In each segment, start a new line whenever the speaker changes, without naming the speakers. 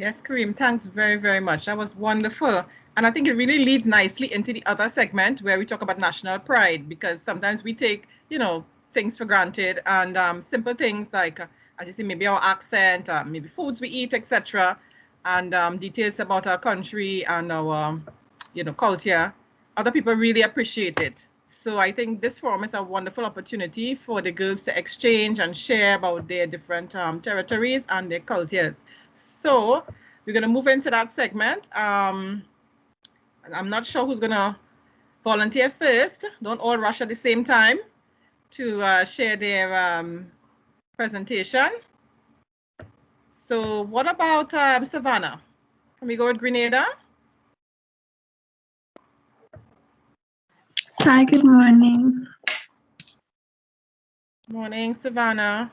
Yes, Kareem, thanks very, very much. That was wonderful. And I think it really leads nicely into the other segment where we talk about national pride, because sometimes we take, things for granted, and simple things like, as you say, maybe our accent, maybe foods we eat, etc., and details about our country and our, culture. Other people really appreciate it. So I think this forum is a wonderful opportunity for the girls to exchange and share about their different territories and their cultures. So we're going to move into that segment. I'm not sure who's going to volunteer first. Don't all rush at the same time to share their presentation. So what about Savannah? Can we go with Grenada?
Hi, good morning.
Morning, Savannah.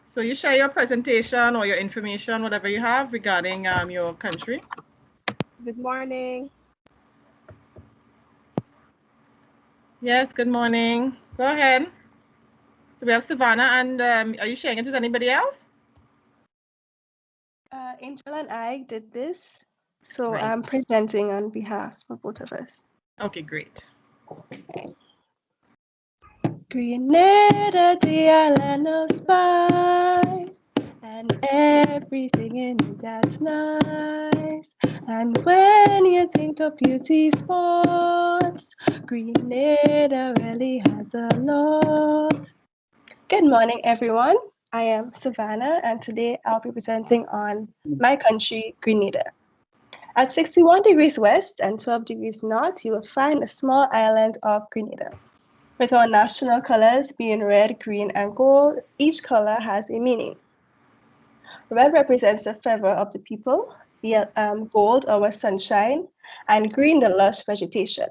So you share your presentation or your information, whatever you have regarding your country.
Good morning.
Yes, good morning. Go ahead. So we have Savannah, and are you sharing it with anybody else?
Angel and I did this, so
Right.
I'm presenting on behalf of both of us.
Okay, great.
Grenada, the island of spice, and everything in it that's nice. And when you think of beauty spots, Grenada really has a lot. Good morning, everyone. I am Savannah, and today I'll be presenting on my country, Grenada. At 61 degrees west and 12 degrees north, you will find the small island of Grenada. With our national colors being red, green, and gold, each color has a meaning. Red represents the fervor of the people, gold our sunshine, and green the lush vegetation.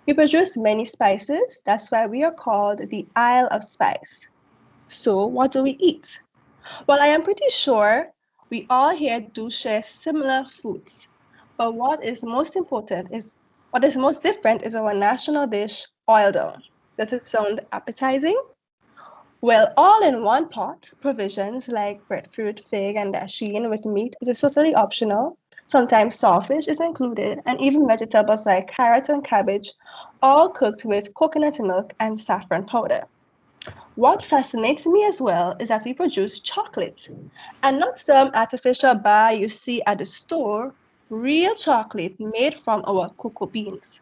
We produce many spices, that's why we are called the Isle of Spice. So what do we eat? Well, I am pretty sure we all here do share similar foods, but what is most different is our national dish, oil down. Does it sound appetizing? Well, all in one pot, provisions like breadfruit, fig, and dasheen with meat is totally optional. Sometimes saltfish is included, and even vegetables like carrot and cabbage, all cooked with coconut milk and saffron powder. What fascinates me as well is that we produce chocolate, and not some artificial bar you see at the store, real chocolate made from our cocoa beans.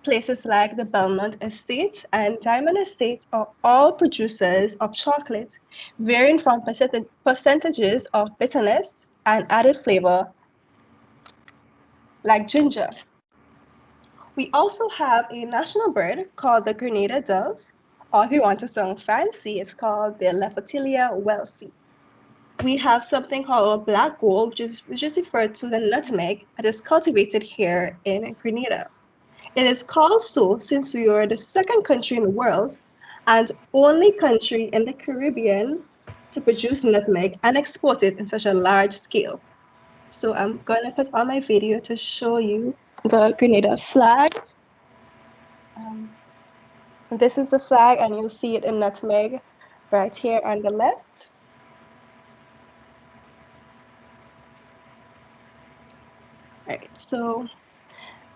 Places like the Belmont Estate and Diamond Estate are all producers of chocolate, varying from percentages of bitterness and added flavor like ginger. We also have a national bird called the Grenada Dove, or if you want to sound fancy, it's called the Lephotilia welsey. We have something called black gold, which is referred to the nutmeg that is cultivated here in Grenada. It is called so since we are the second country in the world and only country in the Caribbean to produce nutmeg and export it in such a large scale. So I'm gonna put on my video to show you the Grenada flag. This is the flag, and you'll see it in nutmeg right here on the left. Right, so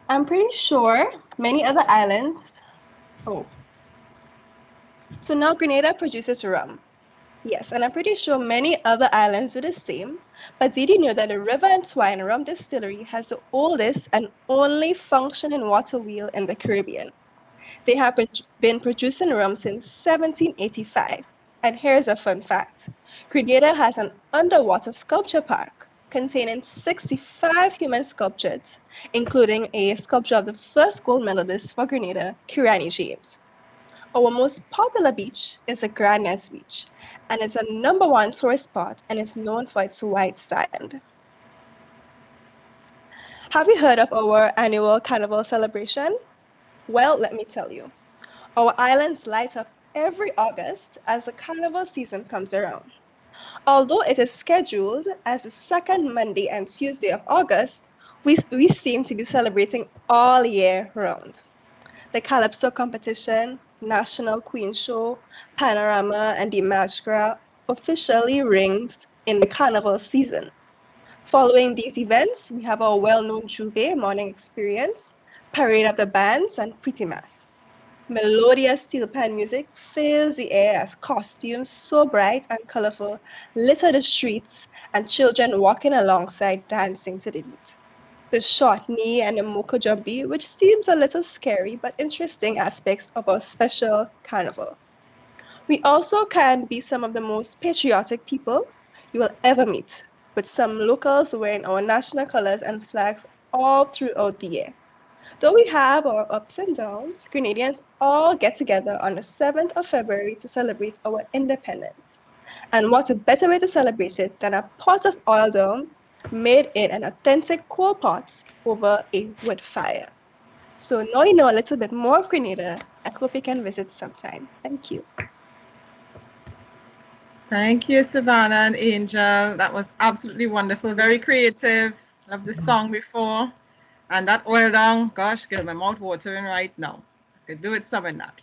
I'm pretty sure many other islands. So now Grenada produces rum. Yes, and I'm pretty sure many other islands do the same. But did you know that the River and Twine Rum Distillery has the oldest and only functioning water wheel in the Caribbean? They have been producing rum since 1785. And here's a fun fact. Grenada has an underwater sculpture park containing 65 human sculptures, including a sculpture of the first gold medalist for Grenada, Kirani James. Our most popular beach is the Grand Nest Beach, and it's a #1 tourist spot and is known for its white sand. Have you heard of our annual Cannibal Celebration? Well, let me tell you. Our islands light up every August as the carnival season comes around. Although it is scheduled as the second Monday and Tuesday of August, we seem to be celebrating all year round. The Calypso competition, National Queen Show, Panorama, and the Masquerade officially rings in the carnival season. Following these events, we have our well-known Juve morning experience, parade of the bands, and pretty mass. Melodious steel pan music fills the air as costumes so bright and colorful litter the streets and children walking alongside dancing to the beat. The short knee and the mocha jumpy, which seems a little scary but interesting aspects of our special carnival. We also can be some of the most patriotic people you will ever meet, with some locals wearing our national colors and flags all throughout the year. Though we have our ups and downs, Grenadians all get together on the 7th of February to celebrate our independence. And what a better way to celebrate it than a pot of oil dome made in an authentic coal pot over a wood fire. So now you know a little bit more of Grenada. I hope you can visit sometime. Thank you.
Thank you, Savannah and Angel. That was absolutely wonderful, very creative. Love the song before. And that oil down, gosh, get my mouth watering right now. I could do it some in that.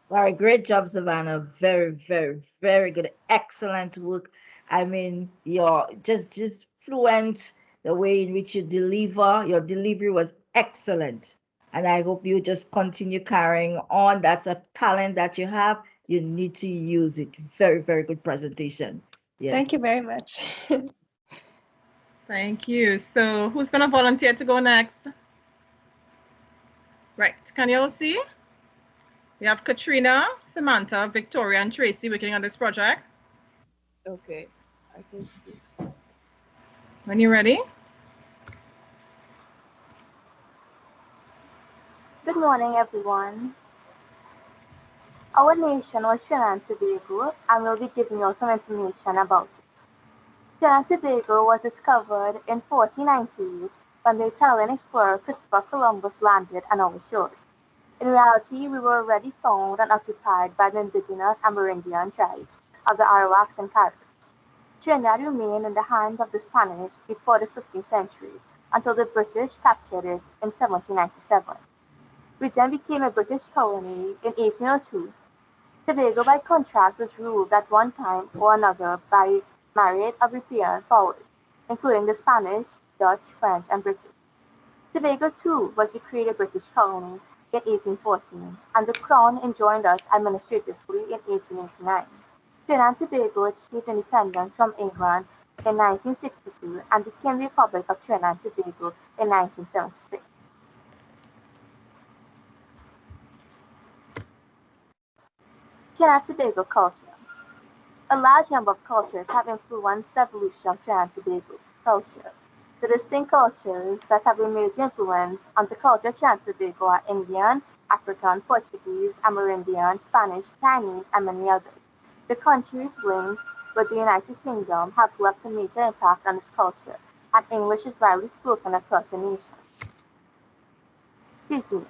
Sorry, great job, Savannah. Very, very, very good. Excellent work. I mean, you're just fluent the way in which you deliver. Your delivery was excellent. And I hope you just continue carrying on. That's a talent that you have. You need to use it. Very, very good presentation. Yes.
Thank you very much.
Thank you. So who's going to volunteer to go next? Right. Can you all see? We have Katrina, Samantha, Victoria, and Tracy working on this project.
Okay, I can see.
When you're ready.
Good morning, everyone. Our nation was Trinidad Tobago, and we'll be giving you some information about it. Trinidad Tobago was discovered in 1498 when the Italian explorer Christopher Columbus landed on our shores. In reality, we were already found and occupied by the indigenous Amerindian tribes of the Arawaks and Caribs. Trinidad remained in the hands of the Spanish before the 15th century until the British captured it in 1797. We then became a British colony in 1802. Tobago, by contrast, was ruled at one time or another by married or European powers, including the Spanish, Dutch, French, and British. Tobago, too, was decreed a British colony in 1814, and the Crown enjoined us administratively in 1889. Trinidad and Tobago achieved independence from England in 1962 and became the Republic of Trinidad and Tobago in 1976. Trinidad and Tobago culture. A large number of cultures have influenced the evolution of Trinidad and Tobago culture. The distinct cultures that have a major influence on the culture of Trinidad and Tobago are Indian, African, Portuguese, Amerindian, Spanish, Chinese, and many others. The country's links with the United Kingdom have left a major impact on this culture, and English is widely spoken across the nation. Cuisine.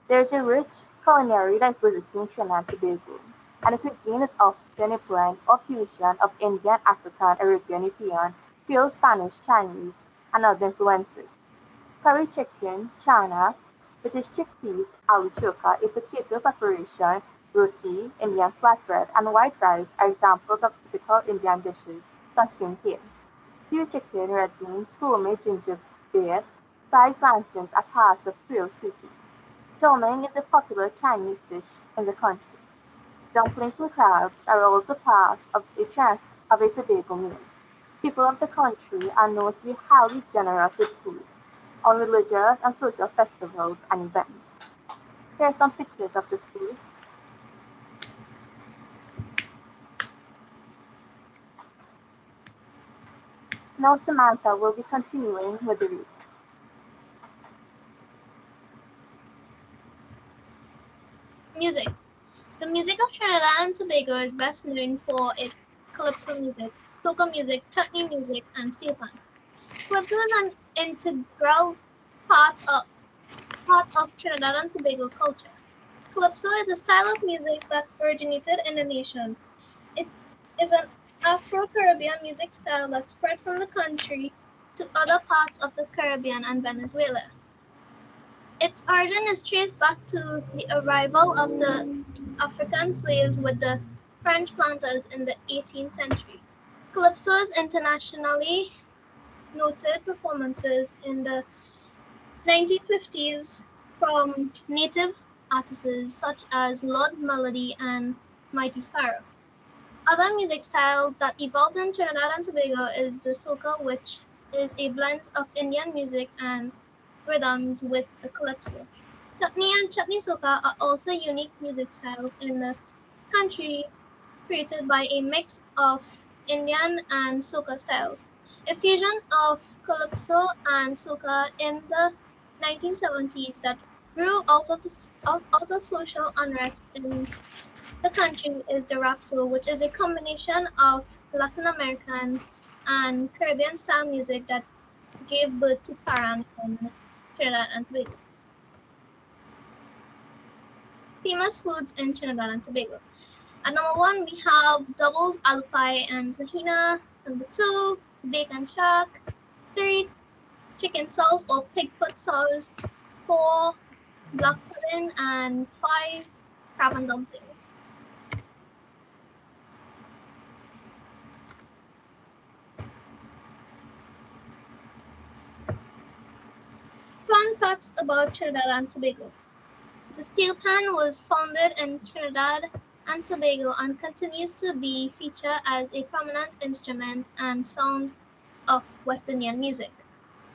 There is a rich culinary diversity in Trinidad and Tobago, and the cuisine is often a blend or fusion of Indian, African, Arabian, European, Creole, Spanish, Chinese, and other influences. Curry chicken, chana, which is chickpeas, aloo choka, a potato preparation, roti, Indian flatbread, and white rice are examples of typical Indian dishes consumed here. Stewed chicken, red beans, homemade ginger beer, fried plantains are part of Creole cuisine. Doming is a popular Chinese dish in the country. Dumplings and crabs are also part of a Tobago meal. People of the country are known to be highly generous with food on religious and social festivals and events. Here are some pictures of the foods. Now Samantha will be continuing with the read.
Music. The music of Trinidad and Tobago is best known for its Calypso music, soca music, chutney music, and steel pan. Calypso is an integral part of Trinidad and Tobago culture. Calypso is a style of music that originated in the nation. It is an Afro-Caribbean music style that spread from the country to other parts of the Caribbean and Venezuela. Its origin is traced back to the arrival of the African slaves with the French planters in the 18th century. Calypso is internationally noted performances in the 1950s from native artists such as Lord Melody and Mighty Sparrow. Other music styles that evolved in Trinidad and Tobago is the soca, which is a blend of Indian music and rhythms with the calypso. Chutney and chutney soca are also unique music styles in the country, created by a mix of Indian and soca styles. A fusion of calypso and soca in the 1970s that grew out of social unrest in the country is the rapso, which is a combination of Latin American and Caribbean style music that gave birth to parang in Trinidad and Tobago. Famous foods in Trinidad and Tobago. At number 1, we have doubles, alpie, and tahina. Number 2, bacon shack. 3, chicken sauce or pig foot sauce. 4, black pudding, and 5, crab and dumplings. Fun facts about Trinidad and Tobago. The steel pan was founded in Trinidad and Tobago and continues to be featured as a prominent instrument and sound of West Indian music.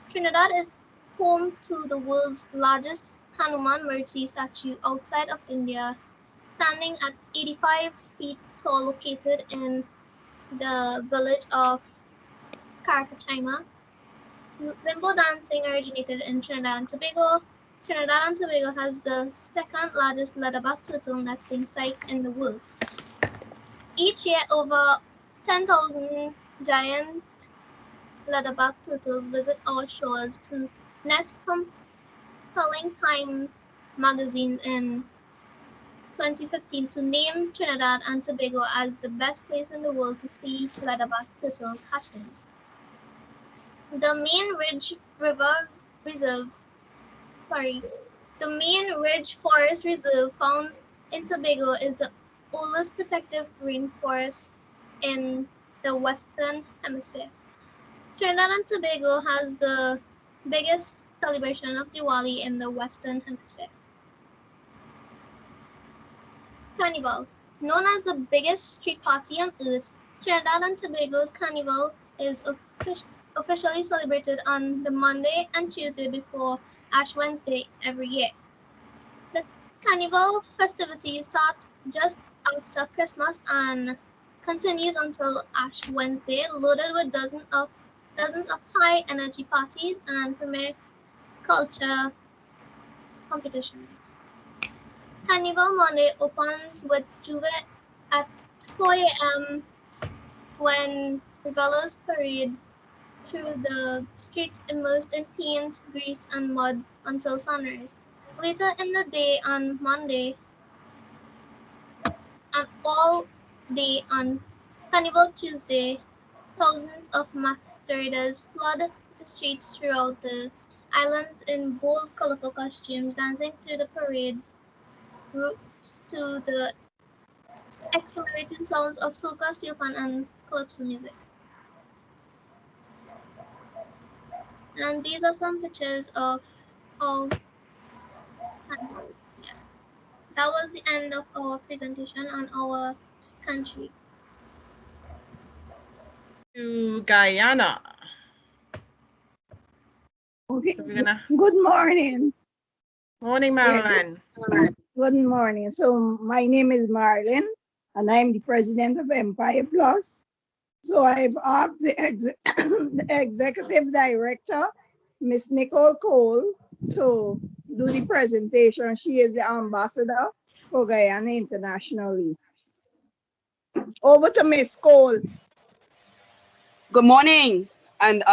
Trinidad is home to the world's largest Hanuman Murti statue outside of India, standing at 85 feet tall, located in the village of Arapaima. Limbo dancing originated in Trinidad and Tobago. Trinidad and Tobago has the second largest leatherback turtle nesting site in the world. Each year, over 10,000 giant leatherback turtles visit our shores to nest. Compelling Time magazine in 2015 to name Trinidad and Tobago as the best place in the world to see leatherback turtles hatchlings. The main Ridge Forest Reserve found in Tobago is the oldest protective rainforest in the Western Hemisphere. Trinidad and Tobago has the biggest celebration of Diwali in the Western Hemisphere. Carnival. Known as the biggest street party on earth, Trinidad and Tobago's Carnival is officially celebrated on the Monday and Tuesday before Ash Wednesday every year. The Carnival festivities start just after Christmas and continues until Ash Wednesday, loaded with dozens of high-energy parties and premier culture competitions. Carnival Monday opens with Juve at 4 a.m. when revelers parade through the streets immersed in paint, grease, and mud until sunrise. Later in the day on Monday and all day on Carnival Tuesday, thousands of masqueraders flood the streets throughout the islands in bold, colorful costumes, dancing through the parade routes to the exhilarating sounds of soca, steel pan, and calypso music. And these are some pictures of Carnival. Yeah. That was the end of our presentation on our country.
To Guyana.
Okay.
So we're gonna.
Good morning.
Morning, Marilyn.
Good morning. So my name is Marilyn, and I'm the president of Empire Plus. So I've asked the executive director, Miss Nicole Cole, to do the presentation. She is the ambassador for Guyana internationally. Over to Miss Cole.
Good morning, and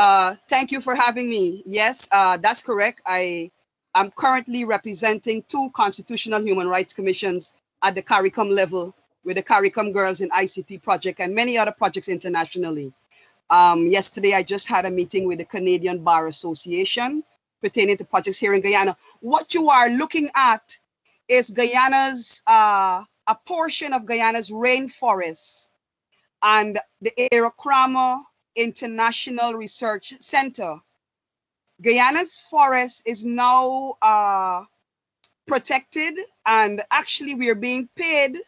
thank you for having me. Yes, that's correct. I'm currently representing 2 constitutional human rights commissions at the CARICOM level with the CARICOM Girls in ICT project and many other projects internationally. Yesterday, I just had a meeting with the Canadian Bar Association pertaining to projects here in Guyana. What you are looking at is Guyana's, a portion of Guyana's rainforest and the Arapaima International Research Center. Guyana's forest is now protected, and actually we are being paid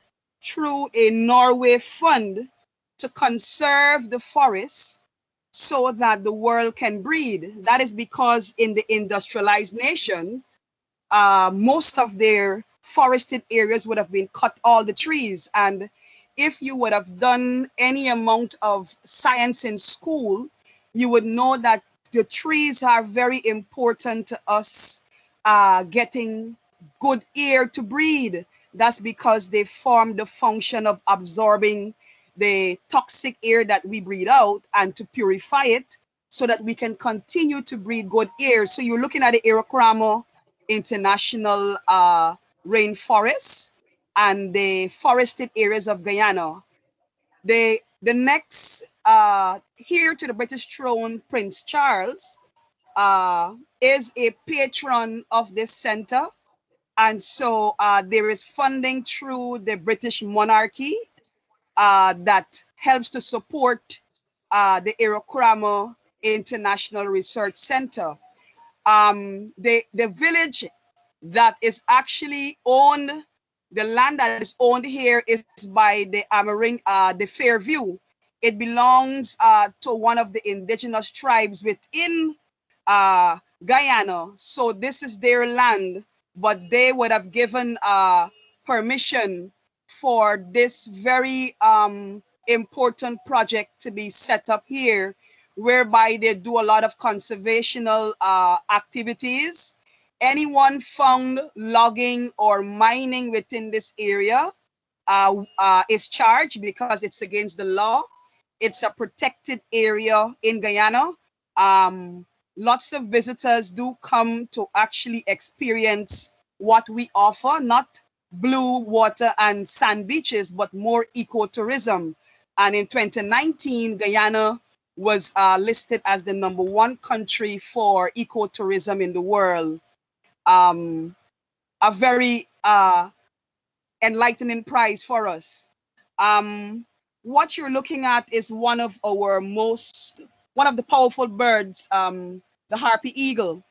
through a Norway fund to conserve the forests so that the world can breed. That is because in the industrialized nations, most of their forested areas would have been cut all the trees. And if you would have done any amount of science in school, you would know that the trees are very important to us getting good air to breathe. That's because they form the function of absorbing the toxic air that we breathe out and to purify it so that we can continue to breathe good air. So you're looking at the Arapaima International Rainforest and the forested areas of Guyana. The next here to the British throne, Prince Charles is a patron of this center. And so there is funding through the British monarchy that helps to support the Arapaima International Research Center. The village that is actually owned, the land that is owned here is by the Fairview. It belongs to one of the indigenous tribes within Guyana. So this is their land, but they would have given permission for this very important project to be set up here, whereby they do a lot of conservational activities. Anyone found logging or mining within this area is charged because it's against the law. It's a protected area in Guyana. Lots of visitors do come to actually experience what we offer, not blue water and sand beaches, but more ecotourism. And in 2019, Guyana was listed as the #1 country for ecotourism in the world. A very enlightening prize for us. What you're looking at is one of the powerful birds, the harpy eagle.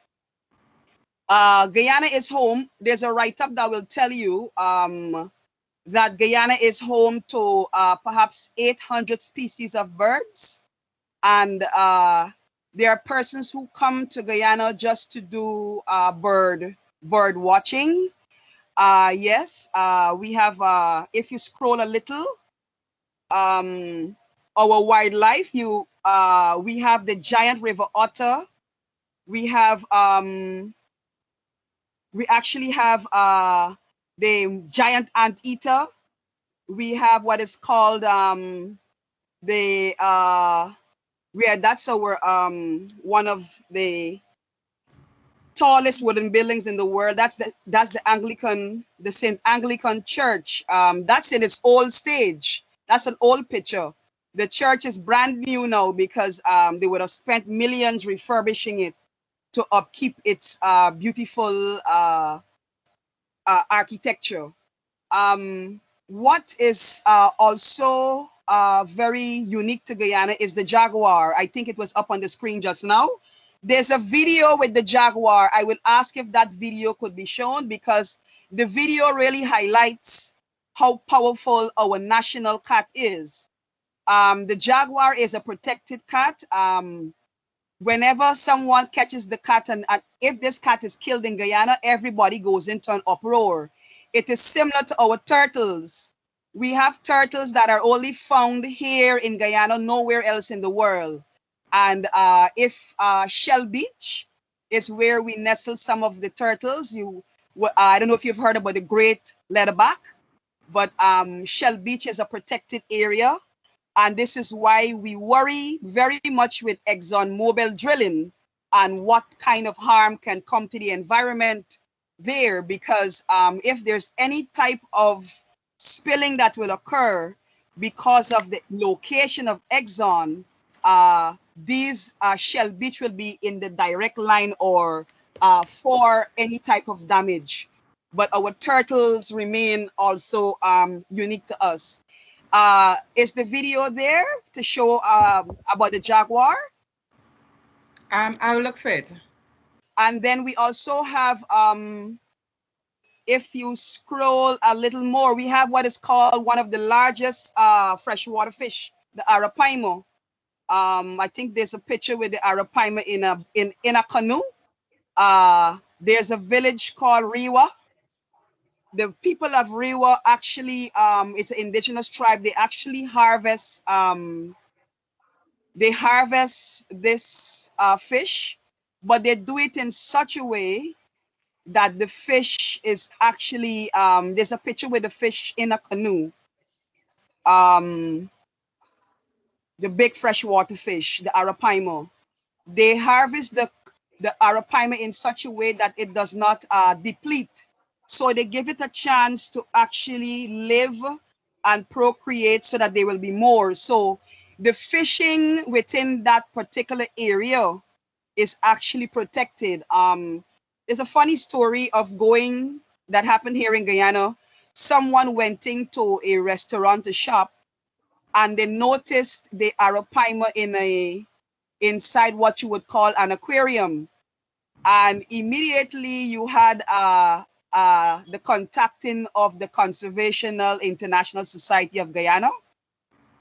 Guyana is home. There's a write-up that will tell you that Guyana is home to perhaps 800 species of birds. And there are persons who come to Guyana just to do bird watching. Yes, we have, if you scroll a little, our wildlife, we have the giant river otter. We have, we actually have the giant anteater. We have what is called that's our one of the tallest wooden buildings in the world. That's the Anglican, the St. Anglican Church. That's in its old stage. That's an old picture. The church is brand new now because they would have spent millions refurbishing it to upkeep its beautiful architecture. What is also very unique to Guyana is the Jaguar. I think it was up on the screen just now. There's a video with the Jaguar. I will ask if that video could be shown because the video really highlights how powerful our national cat is. The Jaguar is a protected cat. Whenever someone catches the cat and if this cat is killed in Guyana, everybody goes into an uproar. It is similar to our turtles. We have turtles that are only found here in Guyana, nowhere else in the world. And if Shell Beach is where we nestle some of the turtles, I don't know if you've heard about the great leatherback, but Shell Beach is a protected area. And this is why we worry very much with ExxonMobil drilling and what kind of harm can come to the environment there, because if there's any type of spilling that will occur because of the location of Exxon, these Shell Beach will be in the direct line or for any type of damage. But our turtles remain also unique to us. Is the video there to show about the Jaguar?
I will look for it.
And then we also have, if you scroll a little more, we have what is called one of the largest freshwater fish, the Arapaima. I think there's a picture with the Arapaima in a canoe. There's a village called Riwa. The people of Riwa actually, it's an indigenous tribe. They actually harvest this fish, but they do it in such a way that the fish is actually, there's a picture with the fish in a canoe. The big freshwater fish, the Arapaima. They harvest the Arapaima in such a way that it does not deplete. So they give it a chance to actually live and procreate so that there will be more. So the fishing within that particular area is actually protected. There's a funny story of that happened here in Guyana. Someone went into a restaurant to shop, and they noticed the Arapaima inside what you would call an aquarium. And immediately you had the contacting of the Conservational International Society of Guyana,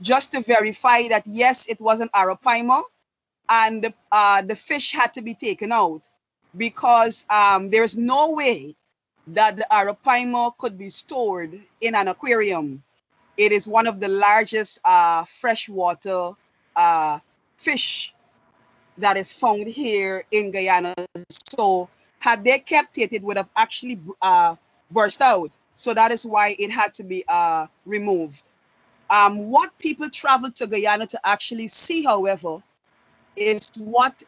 just to verify that yes, it was an Arapaima, and the fish had to be taken out, because there's no way that the Arapaima could be stored in an aquarium. It is one of the largest freshwater fish that is found here in Guyana. So had they kept it, it would have actually burst out. So that is why it had to be removed. What people travel to Guyana to actually see, however, is what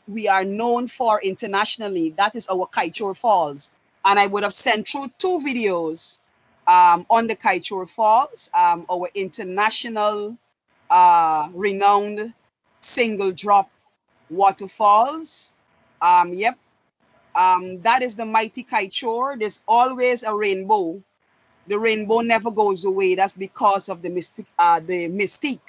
we are known for internationally. That is our Kaichour Falls. And I would have sent through 2 videos on the Kaichour Falls, our international renowned single drop waterfalls. Yep, that is the mighty Kaichour. There's always a rainbow. The rainbow never goes away. That's because of the mystique.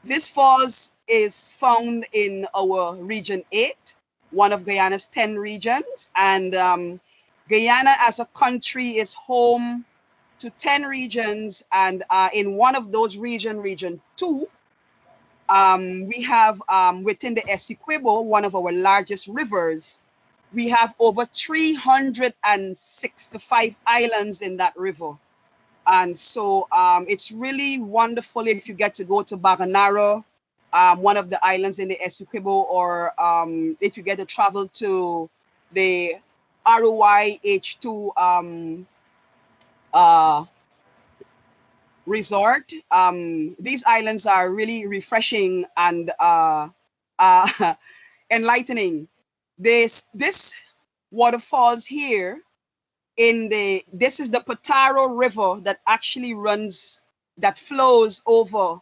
This falls is found in our region 8, one of Guyana's 10 regions. And Guyana as a country is home to 10 regions. And in one of those region 2, we have within the Essequibo, one of our largest rivers, we have over 365 islands in that river. And so it's really wonderful if you get to go to Baganara, one of the islands in the Essequibo, or if you get to travel to the ROI H2 resort. These islands are really refreshing and enlightening. This waterfalls here this is the Potaro River that actually flows over.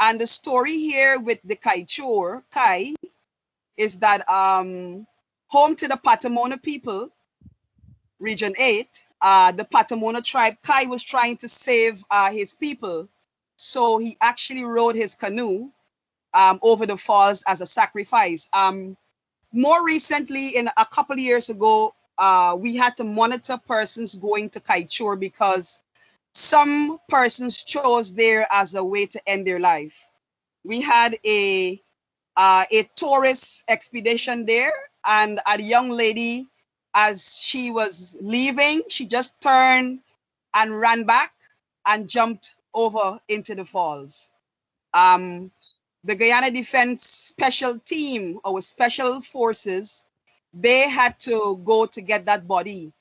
And the story here with the Kaichour, Kai, is that home to the Patamona people, region 8, the Patamona tribe, Kai was trying to save his people. So he actually rode his canoe over the falls as a sacrifice. More recently, in a couple of years ago, we had to monitor persons going to Kaichour because some persons chose there as a way to end their life. We had a tourist expedition there, and a young lady, as she was leaving, she just turned and ran back and jumped over into the falls. The Guyana Defense Special Team, our special forces, they had to go to get that body.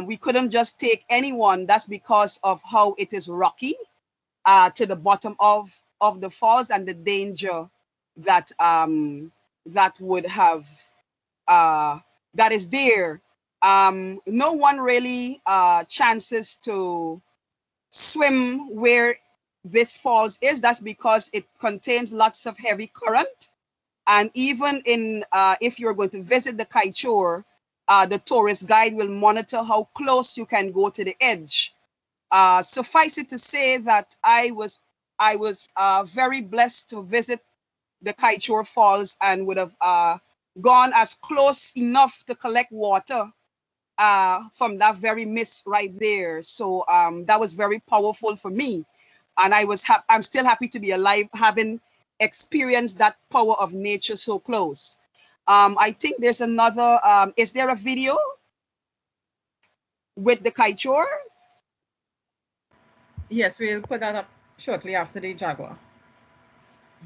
We couldn't just take anyone. That's because of how it is rocky to the bottom of the falls and the danger that would have that is there. No one really chances to swim where this falls is. That's because it contains lots of heavy current. And even if you're going to visit the Kaichour, the tourist guide will monitor how close you can go to the edge. Suffice it to say that I was very blessed to visit the Kaichour Falls and would have gone as close enough to collect water from that very mist right there. So that was very powerful for me, and I'm still happy to be alive, having experienced that power of nature so close. I think there's another. Is there a video with the Kaichour?
Yes, we'll put that up shortly after the Jaguar.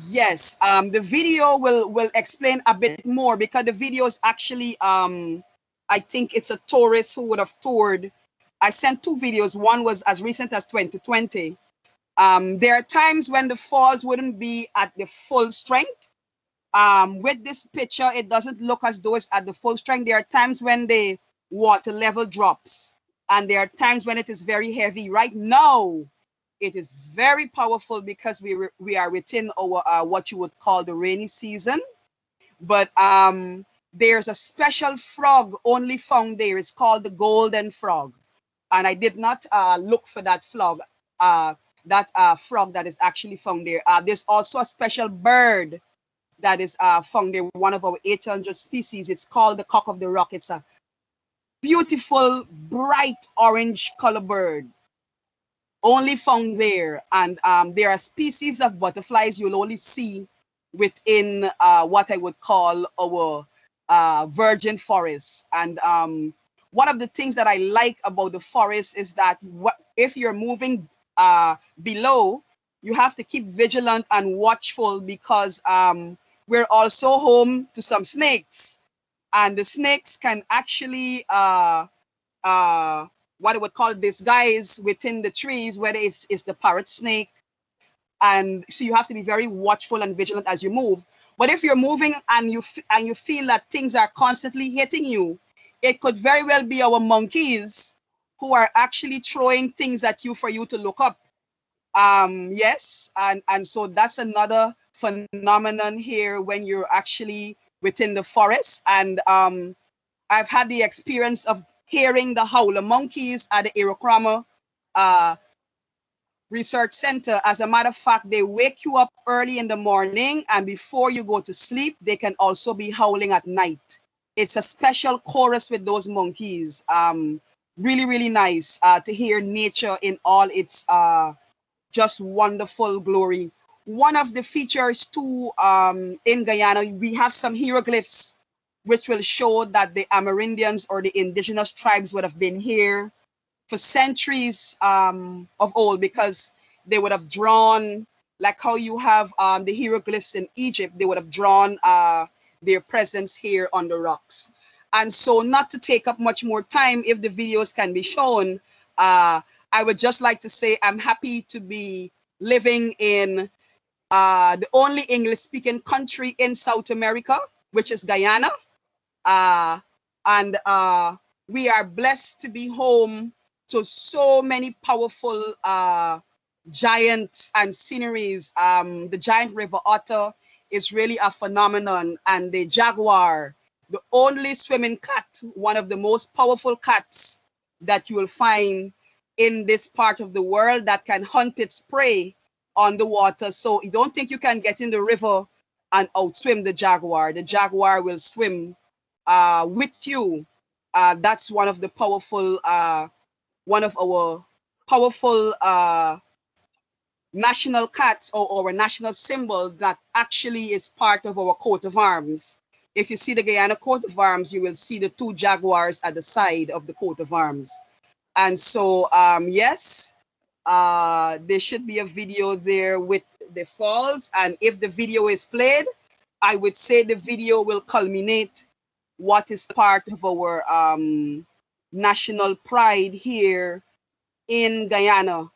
Yes, the video will explain a bit more, because the video is actually I think it's a tourist who would have toured. I sent two videos. One was as recent as 2020. There are times when the falls wouldn't be at the full strength. With this picture, it doesn't look as though it's at the full strength. There are times when the water level drops, and there are times when it is very heavy. Right now, it is very powerful because we are within our what you would call the rainy season. But there's a special frog only found there. It's called the golden frog, and I did not look for that frog. Frog that is actually found there. There's also a special bird that is found there, one of our 800 species. It's called the cock of the rock. It's a beautiful, bright orange color bird, only found there. And there are species of butterflies you'll only see within what I would call our virgin forest. And one of the things that I like about the forest is that if you're moving below, you have to keep vigilant and watchful, because we're also home to some snakes, and the snakes can actually what I would call disguise within the trees, whether it's the parrot snake, and so you have to be very watchful and vigilant as you move. But if you're moving and you feel that things are constantly hitting you, it could very well be our monkeys who are actually throwing things at you for you to look up. Yes, and so that's another phenomenon here when you're actually within the forest. And I've had the experience of hearing the howler monkeys at the Arapaima Research Center. As a matter of fact, they wake you up early in the morning, and before you go to sleep, they can also be howling at night. It's a special chorus with those monkeys. Really, really nice to hear nature in all its just wonderful glory. One of the features too in Guyana, we have some hieroglyphs which will show that the Amerindians or the indigenous tribes would have been here for centuries of old, because they would have drawn, like how you have the hieroglyphs in Egypt, they would have drawn their presence here on the rocks. And so, not to take up much more time, if the videos can be shown, I would just like to say I'm happy to be living in the only English-speaking country in South America, which is Guyana. And we are blessed to be home to so many powerful giants and sceneries. The giant river otter is really a phenomenon, and the jaguar, the only swimming cat, one of the most powerful cats that you will find in this part of the world, that can hunt its prey on the water. So you don't think you can get in the river and outswim the jaguar. The jaguar will swim with you. That's one of the powerful, one of our powerful national cats, or our national symbol, that actually is part of our coat of arms. If you see the Guyana coat of arms, you will see the two jaguars at the side of the coat of arms. And so, yes, there should be a video there with the falls. And if the video is played, I would say the video will culminate what is part of our national pride here in Guyana.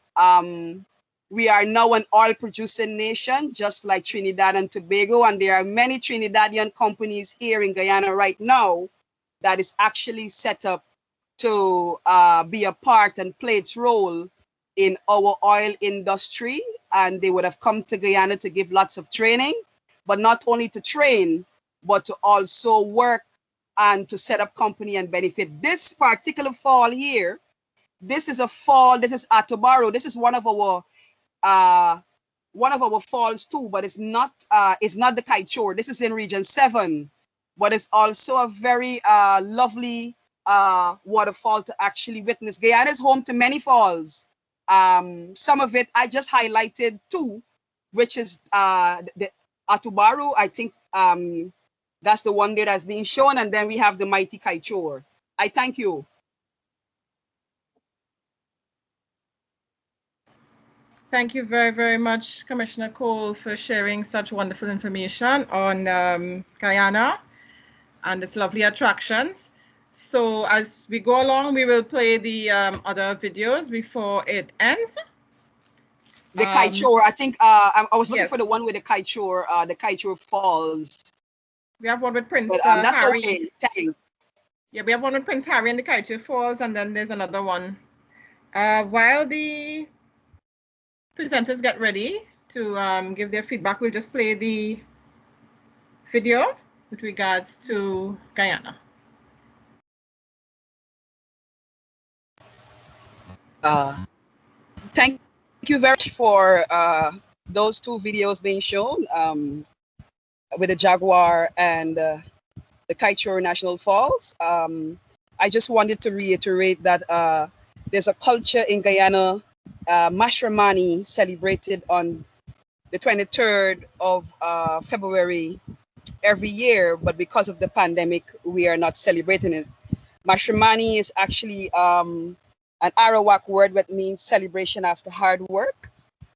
We are now an oil-producing nation, just like Trinidad and Tobago, and there are many Trinidadian companies here in Guyana right now that is actually set up to be a part and play its role in our oil industry. And they would have come to Guyana to give lots of training, but not only to train, but to also work and to set up company and benefit. This particular fall here, this is a fall. This is Atobaro. This is one of our falls too, but it's not the Kaichour. This is in Region 7, but it's also a very lovely waterfall to actually witness. Guyana is home to many falls. Some of it I just highlighted two, which is the Atobaro. I think that's the one there that's being shown, and then we have the mighty Kaichour. I thank you.
Thank you very, very much, Commissioner Cole, for sharing such wonderful information on Guyana and its lovely attractions. So as we go along, we will play the other videos before it ends.
The Kaichour, I think I was looking
yes.
for the one with the Kaichour Falls.
We have one with Prince
But, that's
Harry.
okay. Thanks.
Yeah, we have one with Prince Harry and the Kaichour Falls, and then there's another one. While the presenters get ready to give their feedback, we'll just play the video with regards to Guyana.
Thank you very much for those two videos being shown with the Jaguar and the Kaichour National Falls. I just wanted to reiterate that there's a culture in Guyana, Mashramani, celebrated on the 23rd of February every year, but because of the pandemic, we are not celebrating it. Mashramani is actually an Arawak word that means celebration after hard work.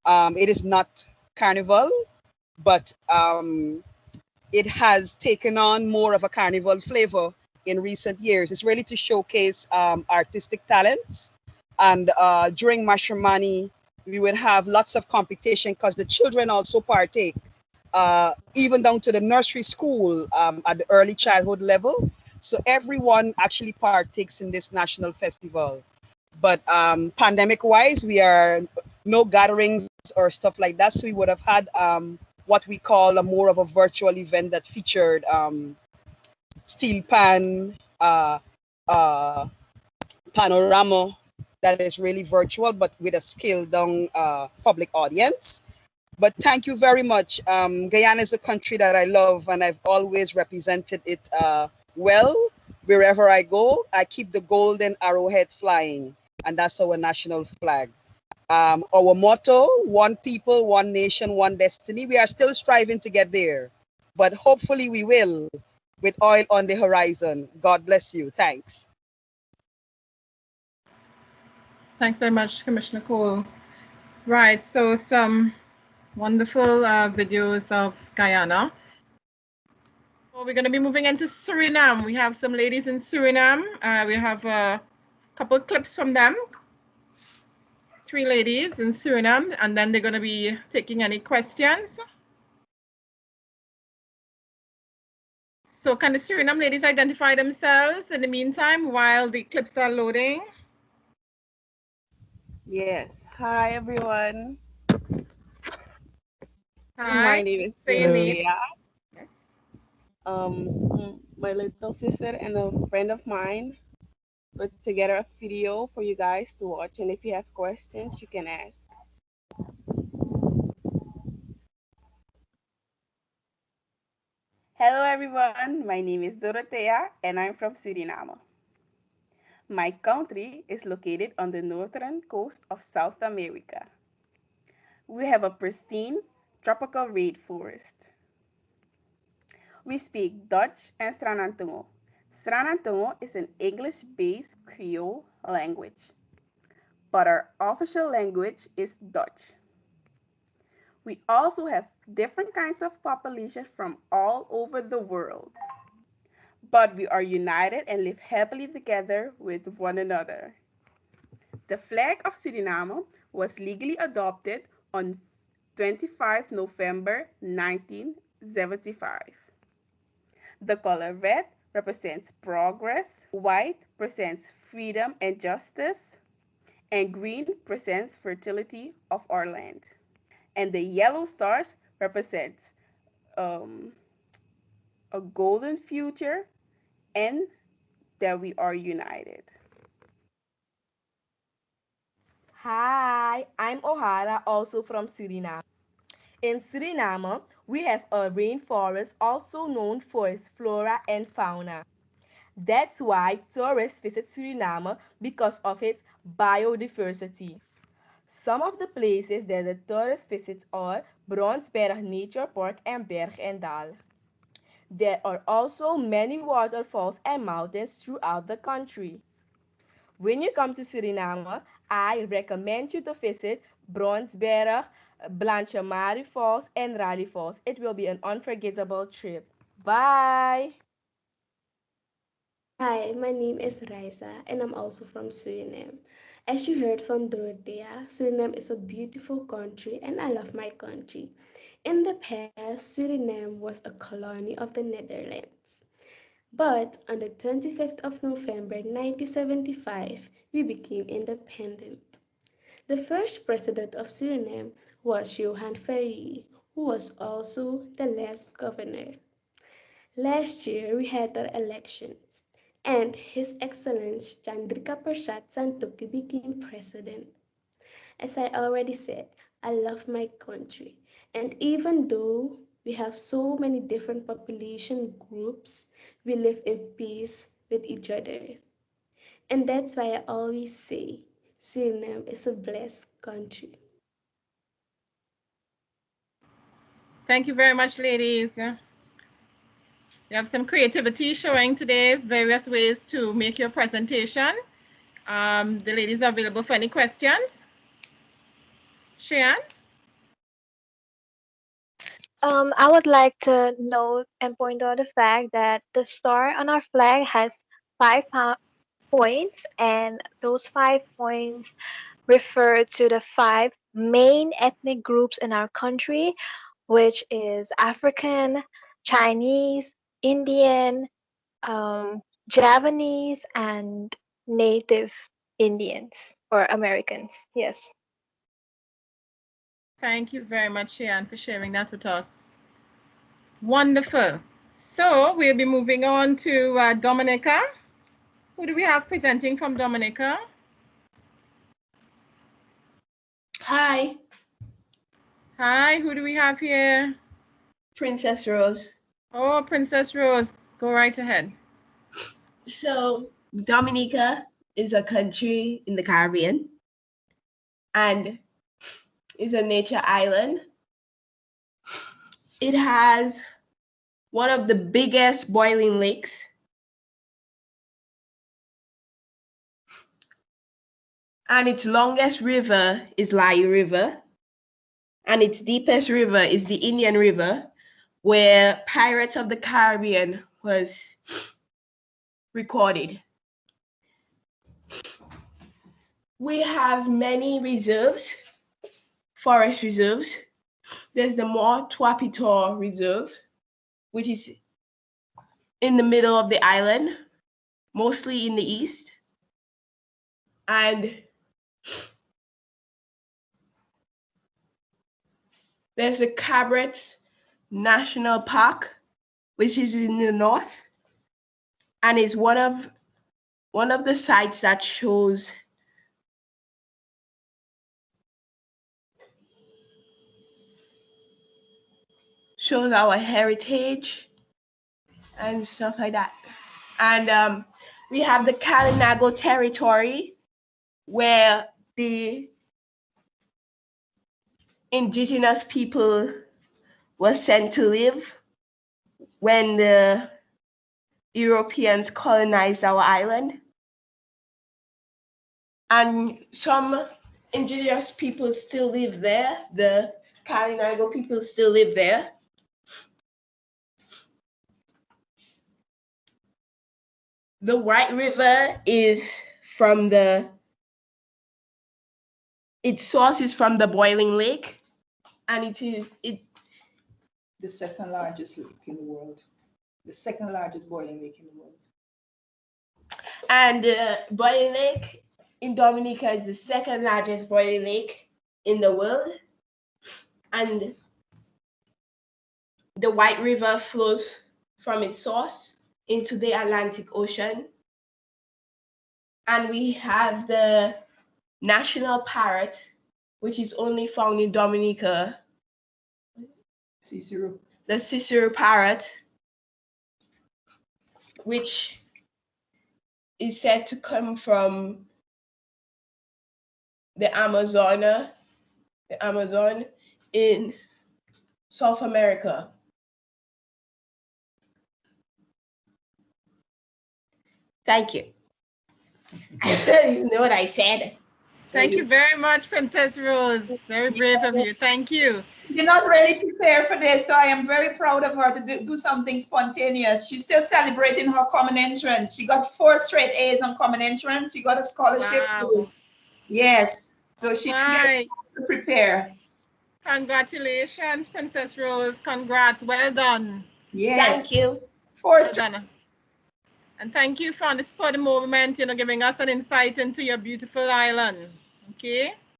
It is not carnival, but it has taken on more of a carnival flavor in recent years. It's really to showcase artistic talents. And during Mashramani, we would have lots of competition because the children also partake, even down to the nursery school at the early childhood level. So everyone actually partakes in this national festival. But pandemic-wise, we are no gatherings or stuff like that. So we would have had what we call a more of a virtual event that featured steel pan, panorama that is really virtual, but with a scaled down public audience. But thank you very much. Guyana is a country that I love, and I've always represented it well. Wherever I go, I keep the golden arrowhead flying, and that's our national flag. Our motto, one people, one nation, one destiny. We are still striving to get there, but hopefully we will, with oil on the horizon. God bless you. Thanks.
Thanks very much, Commissioner Cole. Right, so some wonderful videos of Guyana. So we're going to be moving into Suriname. We have some ladies in Suriname. We have a couple clips from them. 3 ladies in Suriname, and then they're going to be taking any questions. So can the Suriname ladies identify themselves in the meantime while the clips are loading?
Yes. Hi, everyone.
Hi.
My name is
Say your name.
Yes. My little sister and a friend of mine put together a video for you guys to watch, and if you have questions, you can ask. Hello, everyone. My name is Dorothea, and I'm from Suriname. My country is located on the northern coast of South America. We have a pristine tropical rainforest. We speak Dutch and Sranantongo. Sranantongo is an English-based Creole language, but our official language is Dutch. We also have different kinds of populations from all over the world, but we are united and live happily together with one another. The flag of Suriname was legally adopted on 25 November 1975. The color red represents progress, white represents freedom and justice, and green represents fertility of our land. And the yellow stars represent a golden future and that we are united.
Hi, I'm O'Hara, also from Suriname. In Suriname, we have a rainforest also known for its flora and fauna. That's why tourists visit Suriname because of its biodiversity. Some of the places that the tourists visit are Bronsberg Nature Park and Berg en Dal. There are also many waterfalls and mountains throughout the country. When you come to Suriname, I recommend you to visit Bronsberg, Blanchemari Falls, and Raleigh Falls. It will be an unforgettable trip. Bye!
Hi, my name is Raisa and I'm also from Suriname. As you heard from Dorothea, Suriname is a beautiful country and I love my country. In the past, Suriname was a colony of the Netherlands. But on the 25th of November 1975, we became independent. The first president of Suriname was Johan Ferry, who was also the last governor. Last year we had our elections, and His Excellency Chandrika Prasad Santokhi became president. As I already said, I love my country, and even though we have so many different population groups, we live in peace with each other. And that's why I always say Suriname is a blessed country.
Thank you very much, ladies. You have some creativity showing today, various ways to make your presentation. The ladies are available for any questions. Cheyenne?
I would like to note and point out the fact that the star on our flag has points, and those 5 points refer to the five main ethnic groups in our country, which is African, Chinese, Indian, Javanese, and Native Indians or Americans. Yes.
Thank you very much, Cheyenne, for sharing that with us. Wonderful. So we'll be moving on to Dominica. Who do we have presenting from Dominica?
Hi,
Hi, who do we have here?
Princess Rose.
Oh, Princess Rose, go right ahead.
So, Dominica is a country in the Caribbean and is a nature island. It has one of the biggest boiling lakes. And its longest river is Lai River. And its deepest river is the Indian River, where Pirates of the Caribbean was recorded. We have many reserves, forest reserves. There's the Mort Wapitor Reserve, which is in the middle of the island, mostly in the east. And there's the Cabrets National Park, which is in the north, and is one of the sites that shows our heritage and stuff like that. And we have the Kalinago Territory, where the indigenous people were sent to live when the Europeans colonized our island. And some indigenous people still live there. The Kalinago people still live there. The White River is from its source is from the boiling lake, and it is
the second largest lake in the world, the second largest boiling lake in the world.
And the boiling lake in Dominica is the second largest boiling lake in the world. And the White River flows from its source into the Atlantic Ocean. And we have the national parrot, which is only found in Dominica,
Cicero.
the Cicero parrot, which is said to come from the Amazon in South America. Thank you. You know what I said.
Thank you very much, Princess Rose. Very brave of you. Thank you.
She did not really prepare for this, so I am very proud of her to do something spontaneous. She's still celebrating her common entrance. She got 4 straight A's on common entrance. She got a scholarship.
Wow.
Yes, so she didn't get to prepare.
Congratulations, Princess Rose. Congrats. Well done.
Yes.
Thank you.
4
Well done. And thank you for the spur of the moment, giving us an insight into your beautiful island. Okay.